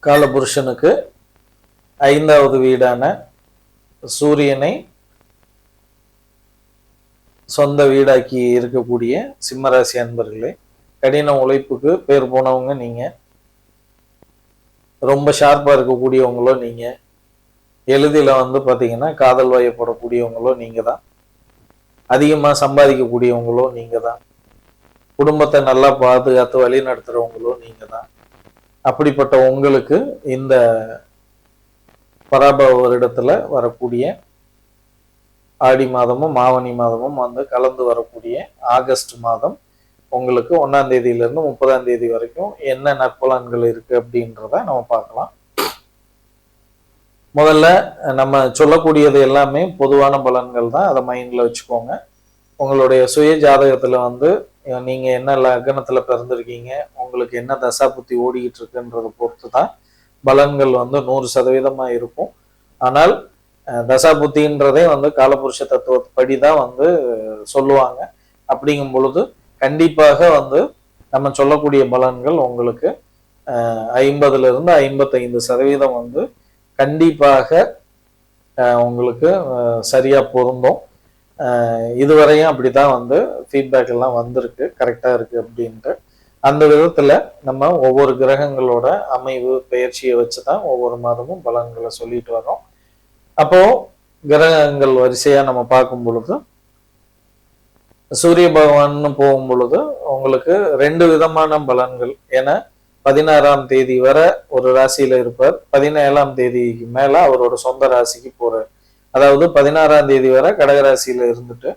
காலபுருஷனுக்கு 5வது வீடான சூரியனை சொந்த வீடாக்கி இருக்கக்கூடிய சிம்மராசி அன்பர்களே, கடின உழைப்புக்கு பேர் போனவங்க நீங்க. ரொம்ப ஷார்ப்பா இருக்கக்கூடியவங்களோ நீங்க. எளிதில் பாத்தீங்கன்னா காதல் வயப்படக்கூடியவங்களோ நீங்க தான். அதிகமா சம்பாதிக்கக்கூடியவங்களோ நீங்க தான். குடும்பத்தை நல்லா பாதுகாத்து வழி நடத்துறவங்களோ நீங்க தான். அப்படிப்பட்ட உங்களுக்கு இந்த பராபவ வருடத்துல வரக்கூடிய ஆடி மாதமும் மாவனி மாதமும் கலந்து வரக்கூடிய ஆகஸ்ட் மாதம் உங்களுக்கு 1ஆம் தேதியிலிருந்து 30ஆம் தேதி வரைக்கும் என்ன நற்பலன்கள் இருக்கு அப்படின்றத நம்ம பார்க்கலாம். முதல்ல நம்ம சொல்லக்கூடியது எல்லாமே பொதுவான பலன்கள் தான், அதை மைண்ட்ல வச்சுக்கோங்க. உங்களுடைய சுய ஜாதகத்துல நீங்க என்ன லக்னத்துல பிறந்திருக்கீங்க, உங்களுக்கு என்ன தசா புத்தி ஓடிக்கிட்டு இருக்குன்றதை பொறுத்து தான் பலன்கள் 100% இருக்கும். ஆனால் தசா புத்தின்றதே காலபுருஷ தத்துவப்படி தான் சொல்லுவாங்க. அப்படிங்கும் பொழுது கண்டிப்பாக நம்ம சொல்லக்கூடிய பலன்கள் உங்களுக்கு 50லிருந்து 55% கண்டிப்பாக உங்களுக்கு சரியா பொருந்தும். இதுவரையும் அப்படித்தான் ஃபீட்பேக் எல்லாம் வந்திருக்கு, கரெக்டா இருக்கு அப்படின்ட்டு. அந்த விதத்துல நம்ம ஒவ்வொரு கிரகங்களோட அமைவு பெயர்ச்சியை வச்சுதான் ஒவ்வொரு மாதமும் பலன்களை சொல்லிட்டு வரோம். அப்போ கிரகங்கள் வரிசையா நம்ம பார்க்கும் பொழுது சூரிய பகவான் போகும் பொழுது உங்களுக்கு 2 விதமான பலன்கள். ஏன்னா 16ஆம் தேதி வரை ஒரு ராசியில இருப்பார், 17ஆம் தேதிக்கு மேல அவரோட சொந்த ராசிக்கு போறார். அதாவது 16ஆம் தேதி வரை கடகராசியில இருந்துட்டு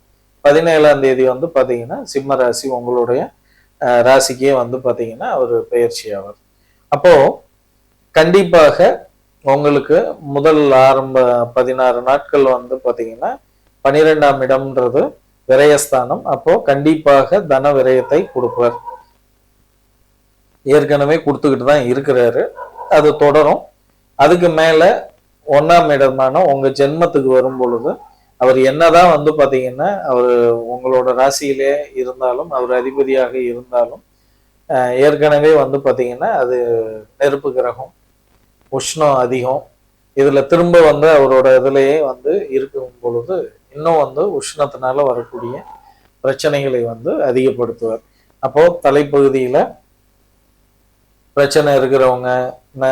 17ஆம் தேதி பாத்தீங்கன்னா சிம்ம ராசி உங்களுடைய ராசிக்கே பாத்தீங்கன்னா அவர் பெயர்ச்சி ஆவார். அப்போ கண்டிப்பாக உங்களுக்கு முதல் ஆரம்ப 16 நாட்கள் பாத்தீங்கன்னா 12ஆம் இடம்ன்றது விரயஸ்தானம். அப்போ கண்டிப்பாக தன விரயத்தை கொடுப்பார். ஏற்கனவே கொடுத்துக்கிட்டு தான் இருக்கிறாரு, அது தொடரும். அதுக்கு மேல 1ஆம் இடமான உங்க ஜென்மத்துக்கு வரும் பொழுது அவர் என்னதான் பாத்தீங்கன்னா அவர் உங்களோட ராசியிலே இருந்தாலும், அவர் அதிபதியாக இருந்தாலும், ஏற்கனவே பாத்தீங்கன்னா அது நெருப்பு கிரகம், உஷ்ணம் அதிகம். இதுல திரும்ப அவரோட இதுலயே இருக்கும் பொழுது இன்னும் உஷ்ணத்தினால வரக்கூடிய பிரச்சனைகளை அதிகப்படுத்துவார். அப்போ தலைப்பகுதியில பிரச்சனை இருக்கிறவங்க,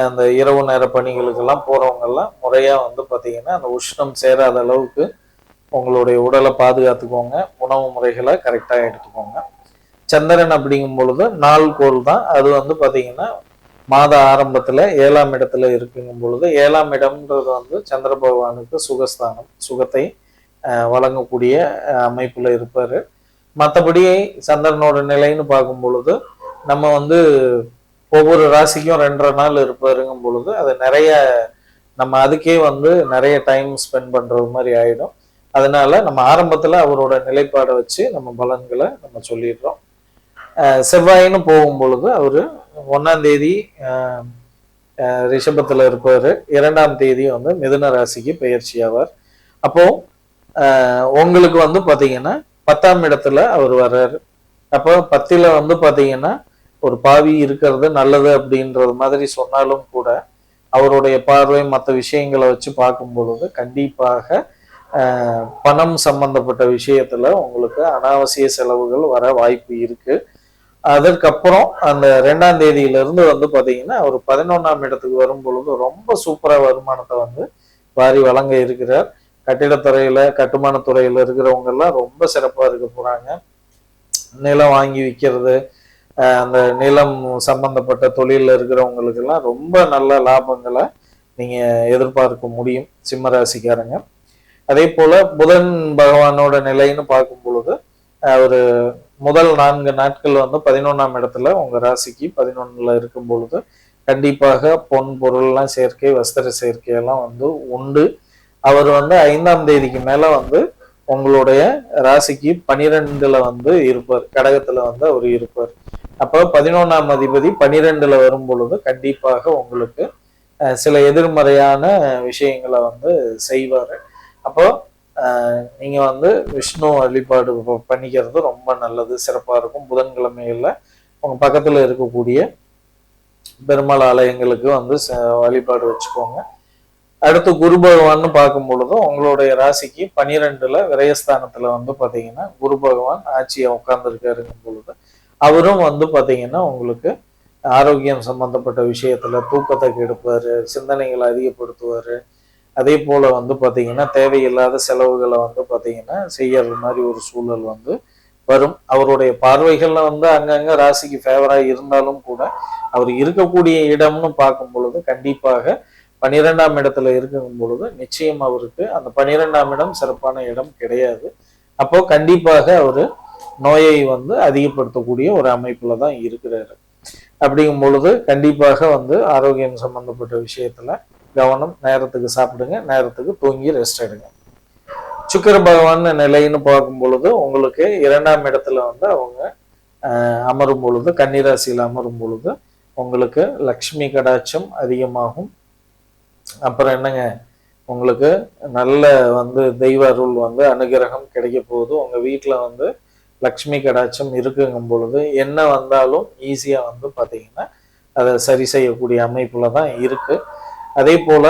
அந்த இரவு நேர பணிகளுக்கெல்லாம் போறவங்க எல்லாம் முறையா பாத்தீங்கன்னா அந்த உஷ்ணம் சேராத அளவுக்கு உங்களுடைய உடலை பாதுகாத்துக்கோங்க. உணவு முறைகளை கரெக்டா எடுத்துக்கோங்க. சந்திரன் அப்படிங்கும் பொழுது நாள்கோள் தான். அது பாத்தீங்கன்னா மாத ஆரம்பத்துல 7ஆம் இடத்துல இருக்குங்கும் பொழுது 7ஆம் இடம்ன்றது சந்திர பகவானுக்கு சுகஸ்தானம், சுகத்தை வழங்கக்கூடிய அமைப்புல இருப்பாரு. மற்றபடி சந்திரனோட நிலைன்னு பார்க்கும் பொழுது நம்ம ஒவ்வொரு ராசிக்கும் 2.5 நாள் இருப்பாருங்கும் பொழுது அது நிறைய நம்ம அதுக்கே நிறைய டைம் ஸ்பெண்ட் பண்றது மாதிரி ஆயிடும். அதனால நம்ம ஆரம்பத்துல அவரோட நிலைப்பாடை வச்சு நம்ம பலன்களை நம்ம சொல்லிடுறோம். செவ்வாயின்னு போகும் பொழுது அவரு 1ஆம் தேதி ரிஷபத்துல இருப்பாரு, 2ஆம் தேதி மிதுன ராசிக்கு பெயர்ச்சி ஆவார். அப்போ உங்களுக்கு பாத்தீங்கன்னா 10ஆம் இடத்துல அவர் வர்றாரு. அப்போ 10ல பாத்தீங்கன்னா ஒரு பாவி இருக்கிறது நல்லது அப்படின்றது மாதிரி சொன்னாலும் கூட அவருடைய பார்வை மற்ற விஷயங்களை வச்சு பார்க்கும் பொழுது கண்டிப்பாக பணம் சம்பந்தப்பட்ட விஷயத்துல உங்களுக்கு அனாவசிய செலவுகள் வர வாய்ப்பு இருக்கு. அதற்கப்புறம் அந்த 2ஆம் தேதியிலிருந்து பாத்தீங்கன்னா அவர் 11ஆம் இடத்துக்கு வரும் பொழுது ரொம்ப சூப்பரா வருமானத்தை வாரி வழங்க இருக்கிறார். கட்டிடத்துறையில கட்டுமானத்துறையில இருக்கிறவங்க எல்லாம் ரொம்ப சிறப்பா இருக்க போறாங்க. நிலம் வாங்கி விற்கிறது, அந்த நிலம் சம்பந்தப்பட்ட தொழில இருக்கிறவங்களுக்கு எல்லாம் ரொம்ப நல்ல லாபங்களை நீங்க எதிர்பார்க்க முடியும் சிம்மராசிக்காரங்க. அதே போல புதன் பகவானோட நிலைன்னு பார்க்கும் பொழுது ஒரு முதல் 4 நாட்கள் 11ஆம் இடத்துல உங்க ராசிக்கு 11ல இருக்கும் பொழுது கண்டிப்பாக பொன் பொருள்லாம் சேர்க்கை, வஸ்திர சேர்க்கை எல்லாம் உண்டு. அவர் 5ஆம் தேதிக்கு மேல உங்களுடைய ராசிக்கு 12ல இருப்பார், கடகத்துல அவர் இருப்பார். அப்போ 11ஆம் அதிபதி 12ல வரும் பொழுது கண்டிப்பாக உங்களுக்கு சில எதிர்மறையான விஷயங்களை செய்வாரு. அப்போ நீங்க விஷ்ணு வழிபாடு பண்ணிக்கிறது ரொம்ப நல்லது, சிறப்பா இருக்கும். புதன்கிழமைகள்ல உங்க பக்கத்துல இருக்கக்கூடிய பெருமாள் ஆலயங்களுக்கு வந்து வழிபாடு வச்சுக்கோங்க. அடுத்து குரு பகவான்னு பார்க்கும் பொழுதும் உங்களுடைய ராசிக்கு 12ல விரயஸ்தானத்துல வந்து பாத்தீங்கன்னா குரு பகவான் ஆட்சியை உட்கார்ந்துருக்காருங்கும் பொழுது அவரும் வந்து பாத்தீங்கன்னா உங்களுக்கு ஆரோக்கியம் சம்பந்தப்பட்ட விஷயத்துல தூக்கத்தை கெடுப்பாரு, சிந்தனைகளை அதிகப்படுத்துவாரு. அதே போல வந்து பாத்தீங்கன்னா தேவையில்லாத செலவுகளை வந்து பாத்தீங்கன்னா செய்யறது மாதிரி ஒரு சூழல் வந்து வரும். அவருடைய பார்வைகள்ல வந்து அங்கங்க ராசிக்கு ஃபேவரா இருந்தாலும் கூட அவர் இருக்கக்கூடிய இடம்னு பார்க்கும் பொழுது கண்டிப்பாக 12ஆம் இடத்துல இருக்கும் பொழுது நிச்சயம் அவருக்கு அந்த 12ஆம் இடம் சிறப்பான இடம் கிடையாது. அப்போ கண்டிப்பாக அவரு நோயை வந்து அதிகப்படுத்தக்கூடிய ஒரு அமைப்புல தான் இருக்கிறாரு. அப்படிங்கும் பொழுது கண்டிப்பாக வந்து ஆரோக்கியம் சம்பந்தப்பட்ட விஷயத்துல கவனம். நேரத்துக்கு சாப்பிடுங்க, நேரத்துக்கு தூங்கி ரெஸ்ட் எடுங்க. சுக்கிர பகவான் நிலைன்னு பார்க்கும் பொழுது உங்களுக்கு 2ஆம் இடத்துல வந்து அவங்க அமரும் பொழுது, கன்னிராசியில் அமரும் பொழுது உங்களுக்கு லக்ஷ்மி கடாட்சம் அதிகமாகும். அப்புறம் என்னங்க, உங்களுக்கு நல்ல வந்து தெய்வ அருள் வந்து அனுகிரகம் கிடைக்க போகுது. உங்க வீட்டுல வந்து லக்ஷ்மி கடாட்சம் இருக்குங்கும் பொழுது என்ன வந்தாலும் ஈஸியா வந்து பாத்தீங்கன்னா அதை சரி செய்யக்கூடிய அமைப்புல தான் இருக்கு. அதே போல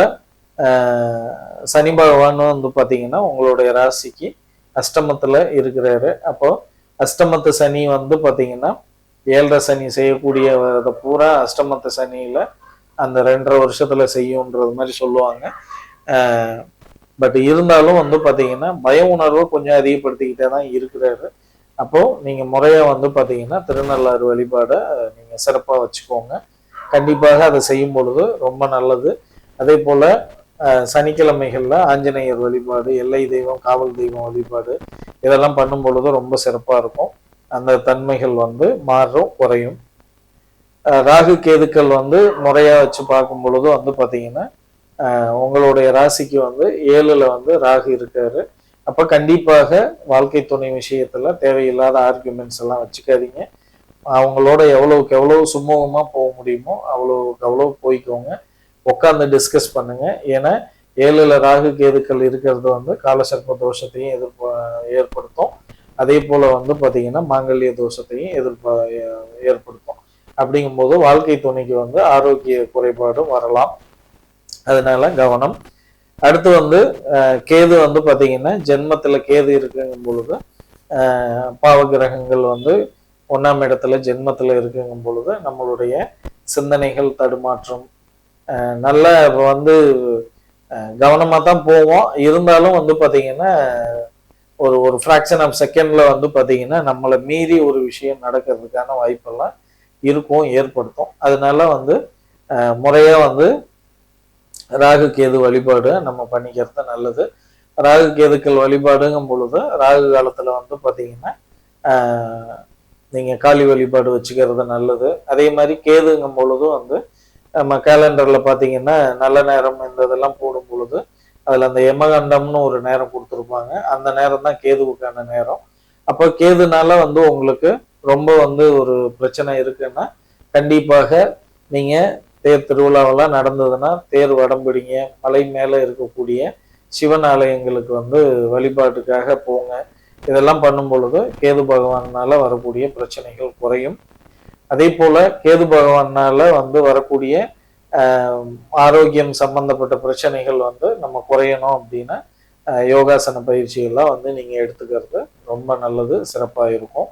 சனி பகவான் வந்து பாத்தீங்கன்னா உங்களுடைய ராசிக்கு அஷ்டமத்துல இருக்கிறாரு. அப்போ அஷ்டமத்து சனி வந்து பாத்தீங்கன்னா 7.5 சனி செய்யக்கூடிய பூரா அஷ்டமத்து சனியில அந்த 2.5 வருஷத்துல செய்யும்ன்றது மாதிரி சொல்லுவாங்க. பட் இருந்தாலும் வந்து பாத்தீங்கன்னா பய உணர்வு கொஞ்சம் அதிகப்படுத்திக்கிட்டே தான் இருக்கிறாரு. அப்போ நீங்க முறையா வந்து பாத்தீங்கன்னா திருநள்ளாறு வழிபாடை நீங்க சிறப்பா வச்சுக்கோங்க. கண்டிப்பாக அதை செய்யும் பொழுது ரொம்ப நல்லது. அதே போல சனிக்கிழமைகள்ல ஆஞ்சநேயர் வழிபாடு, எல்லை தெய்வம், காவல் தெய்வம் வழிபாடு இதெல்லாம் பண்ணும் பொழுது ரொம்ப சிறப்பா இருக்கும். அந்த தன்மைகள் வந்து மாறும், குறையும். ராகு கேதுக்கள் வந்து முறையா வச்சு பார்க்கும் பொழுது வந்து பாத்தீங்கன்னா உங்களுடைய ராசிக்கு வந்து 7ல வந்து ராகு இருக்காரு. அப்ப கண்டிப்பாக வாழ்க்கை துணை விஷயத்துல தேவையில்லாத ஆர்குமெண்ட்ஸ் எல்லாம் வச்சுக்காதீங்க. அவங்களோட எவ்வளவுக்கு எவ்வளவு சுமூகமா போக முடியுமோ அவ்வளவுக்கு அவ்வளவு போய்க்கோங்க. உட்காந்து டிஸ்கஸ் பண்ணுங்க. ஏன்னா 7ல ராகு கேதுக்கள் இருக்கிறது வந்து காலசர்ப்ப தோஷத்தையும் ஏற்படுத்தும். அதே போல வந்து பாத்தீங்கன்னா மாங்கல்ய தோஷத்தையும் ஏற்படுத்தும். அப்படிங்கும்போது வாழ்க்கை துணைக்கு வந்து ஆரோக்கிய குறைபாடும் வரலாம். அதனால கவனம். அடுத்து வந்து கேது வந்து பாத்தீங்கன்னா ஜென்மத்துல கேது இருக்குங்கும் பொழுது பாவ கிரகங்கள் வந்து 1ஆம் இடத்துல ஜென்மத்துல இருக்குங்கும் பொழுது நம்மளுடைய சிந்தனைகள் தடுமாற்றம் நல்ல வந்து கவனமா தான் போவோம். இருந்தாலும் வந்து பாத்தீங்கன்னா ஒரு ஒரு ஃப்ராக்ஷன் ஆஃப் செகண்ட்ல வந்து பாத்தீங்கன்னா நம்மளை மீறி ஒரு விஷயம் நடக்கிறதுக்கான வாய்ப்பெல்லாம் இருக்கும், ஏற்படுத்தும். அதனால வந்து முறையா வந்து ராகு கேது வழிபாடு நம்ம பண்ணிக்கிறது நல்லது. ராகு கேதுக்கள் வழிபாடுங்கும் பொழுது ராகு காலத்துல வந்து பாத்தீங்கன்னா நீங்க காளி வழிபாடு வச்சுக்கிறது நல்லது. அதே மாதிரி கேதுங்கும் பொழுதும் வந்து நம்ம கேலண்டர்ல பாத்தீங்கன்னா நல்ல நேரம் இந்த இதெல்லாம் போடும் பொழுது அதுல அந்த யமகண்டம்னு ஒரு நேரம் கொடுத்துருப்பாங்க. அந்த நேரம் தான் கேதுவுக்கான நேரம். அப்போ கேதுனால வந்து உங்களுக்கு ரொம்ப வந்து ஒரு பிரச்சனை இருக்குன்னா கண்டிப்பாக நீங்க தேர் திருவிழாவெல்லாம் நடந்ததுன்னா தேர் வடம்பிடிங்க, மலை மேல இருக்கக்கூடிய சிவன் ஆலயங்களுக்கு வந்து வழிபாட்டுக்காக போங்க. இதெல்லாம் பண்ணும் பொழுது கேது பகவானால வரக்கூடிய பிரச்சனைகள் குறையும். அதே போல கேது பகவானால வந்து வரக்கூடிய ஆரோக்கியம் சம்பந்தப்பட்ட பிரச்சனைகள் வந்து நம்ம குறையணும் அப்படின்னா யோகாசன பயிற்சிகள்லாம் வந்து நீங்க எடுத்துக்கிறது ரொம்ப நல்லது, சிறப்பா இருக்கும்.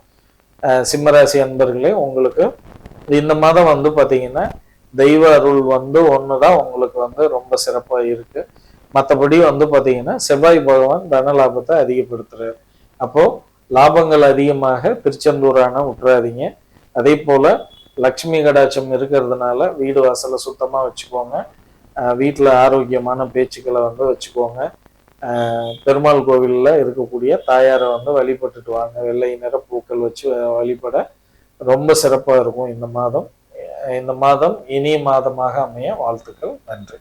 சிம்மராசி அன்பர்களே, உங்களுக்கு இந்த மாதம் வந்து பாத்தீங்கன்னா தெய்வ அருள் வந்து ஒண்ணுதான் உங்களுக்கு வந்து ரொம்ப சிறப்பா இருக்கு. மற்றபடி வந்து பாத்தீங்கன்னா செவ்வாய் பகவான் தன லாபத்தை அதிகப்படுத்துறாரு. அப்போ லாபங்கள் அதிகமாக திருச்செந்தூரான விட்டுறாதீங்க. அதே போல லக்ஷ்மி கடாட்சம் இருக்கிறதுனால வீடு வாசலை சுத்தமா வச்சுக்கோங்க. வீட்டுல ஆரோக்கியமான பேச்சுக்களை வந்து வச்சுக்கோங்க. பெருமாள் கோவில்ல இருக்கக்கூடிய தாயாரை வந்து வழிபட்டுட்டு வாங்க. வெள்ளை நிற பூக்கள் வச்சு வழிபட ரொம்ப சிறப்பா இருக்கும் இந்த மாதம். இந்த மாதம் இனிய மாதமாக அமைய வாழ்த்துக்கள். நன்றி.